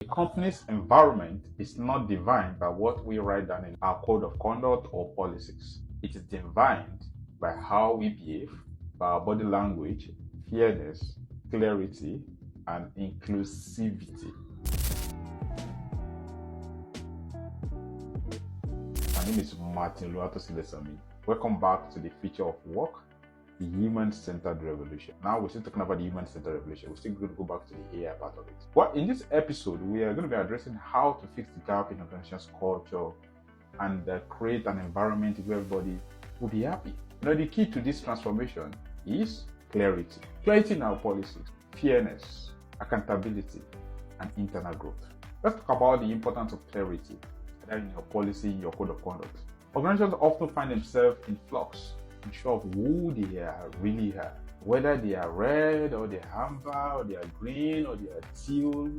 A company's environment is not defined by what we write down in our code of conduct or policies. It is defined by how we behave, by our body language, fairness, clarity, and inclusivity. My name is Martin Luato-Silesami. Welcome back to the Future of Work, the human-centered revolution. Now we're still talking about the human-centered revolution. We're still going to go back to the AI part of it. Well, in this episode, we are going to be addressing how to fix the gap in organization's culture and create an environment where everybody will be happy. The key to this transformation is clarity. Clarity in our policies, fairness, accountability, and internal growth. Let's talk about the importance of clarity, either in your policy, in your code of conduct. Organizations often find themselves in flux, unsure of who they are really are, whether they are red or they are amber or they are green or they are teal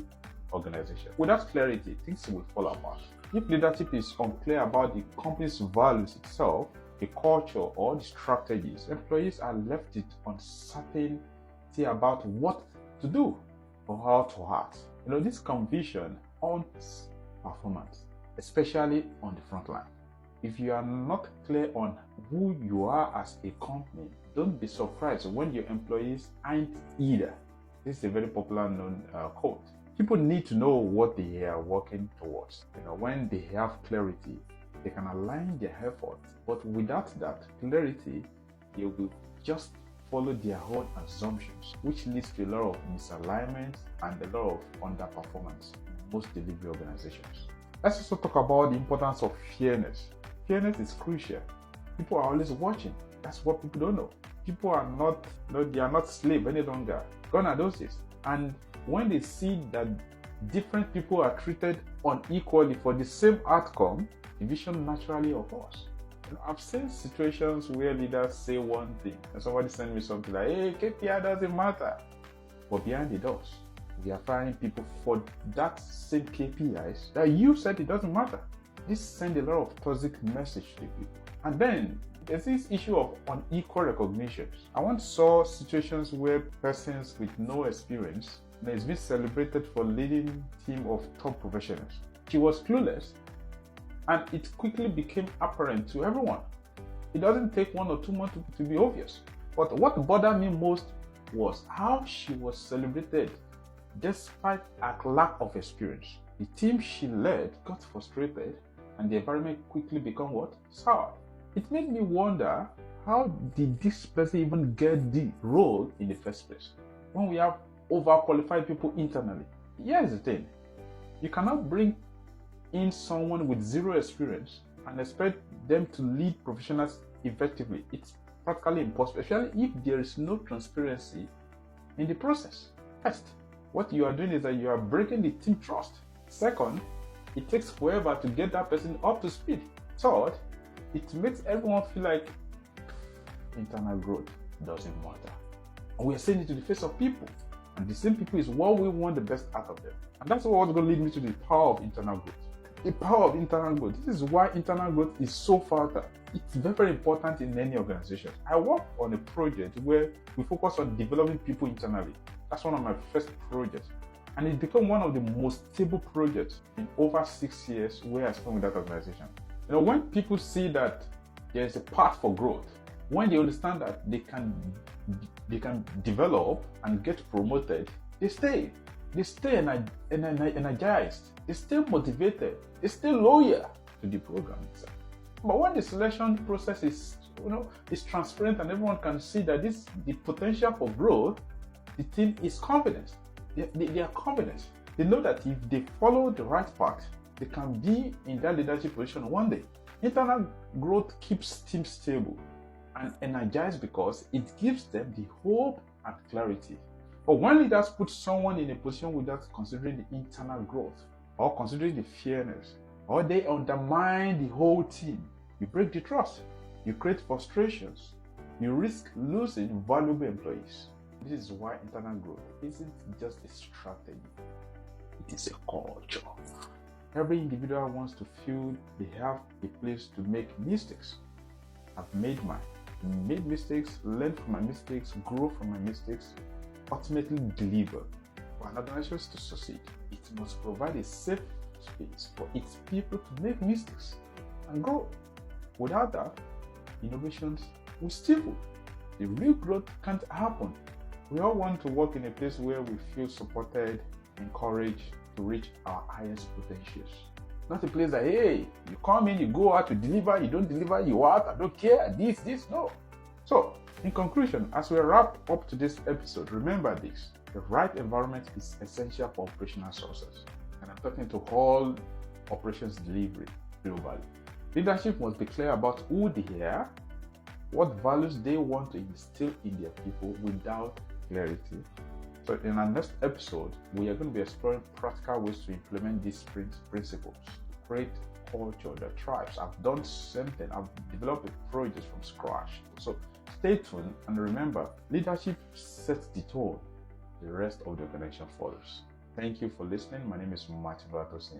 organization. Without clarity, things will fall apart. If leadership is unclear about the company's values itself, the culture, or the strategies, employees are left with uncertainty about what to do or how to act. This confusion haunts performance, especially on the front line. If you are not clear on who you are as a company, don't be surprised when your employees aren't either. This is a very popular known quote. People need to know what they are working towards. When they have clarity, they can align their efforts. But without that clarity, they will just follow their own assumptions, which leads to a lot of misalignment and a lot of underperformance in most delivery organizations. Let's also talk about the importance of fairness. Fairness is crucial. People are always watching. That's what people don't know. People are not, they are not slaves any longer. Gone are those days. And when they see that different people are treated unequally for the same outcome, division naturally occurs. I've seen situations where leaders say one thing and somebody send me something like, hey, KPI doesn't matter. But behind the doors, we are firing people for that same KPIs that you said it doesn't matter. This sends a lot of toxic message to people. And then there's this issue of unequal recognition. I once saw situations where persons with no experience is being celebrated for leading team of top professionals. She was clueless, and it quickly became apparent to everyone. It doesn't take 1 or 2 months to be obvious. But what bothered me most was how she was celebrated despite her lack of experience. The team she led got frustrated, and the environment quickly became what? Sour. It made me wonder, how did this person even get the role in the first place? When we have overqualified people internally. Here's the thing. You cannot bring in someone with zero experience and expect them to lead professionals effectively. It's practically impossible, especially if there is no transparency in the process. First, what you are doing is that you are breaking the team trust. Second, it takes forever to get that person up to speed. Third, it makes everyone feel like internal growth doesn't matter. And we are saying it to the face of people. And the same people is what we want the best out of them. And that's what's going to lead me to the power of internal growth. The power of internal growth. This is why internal growth is so vital. It's very, very important in any organization. I work on a project where we focus on developing people internally. That's one of my first projects. And it became one of the most stable projects in over 6 years where I spent with that organization. When people see that there's a path for growth, when they understand that they can develop and get promoted, they stay. They stay energized. They stay motivated. They stay loyal to the program itself. But when the selection process is transparent and everyone can see that the potential for growth, the team is confident. They are confident. They know that if they follow the right path, they can be in that leadership position one day. Internal growth keeps teams stable and energized because it gives them the hope and clarity. But when leaders put someone in a position without considering the internal growth or considering the fairness, or they undermine the whole team, you break the trust, you create frustrations, you risk losing valuable employees. This is why internal growth isn't just a strategy, it is a culture. Every individual wants to feel they have a place to make mistakes. I've made mine. Made mistakes, learn from my mistakes, grow from my mistakes, ultimately deliver. For an organization to succeed, it must provide a safe space for its people to make mistakes and grow. Without that, innovations will stifle. The real growth can't happen. We all want to work in a place where we feel supported, encouraged to reach our highest potentials. Not a place that, hey, you come in, you go out, you deliver, you don't deliver, you out, I don't care, this, no. So, in conclusion, as we wrap up today's episode, remember this: the right environment is essential for operational success. And I'm talking to all operations delivery globally. Leadership must be clear about who they are, what values they want to instill in their people. Without clarity, so in our next episode, we are going to be exploring practical ways to implement these principles to create culture that thrives. I've done something. I've developed a project from scratch. So stay tuned, and remember, leadership sets the tone. The rest of the connection follows. Thank you for listening. My name is Martin Vatos.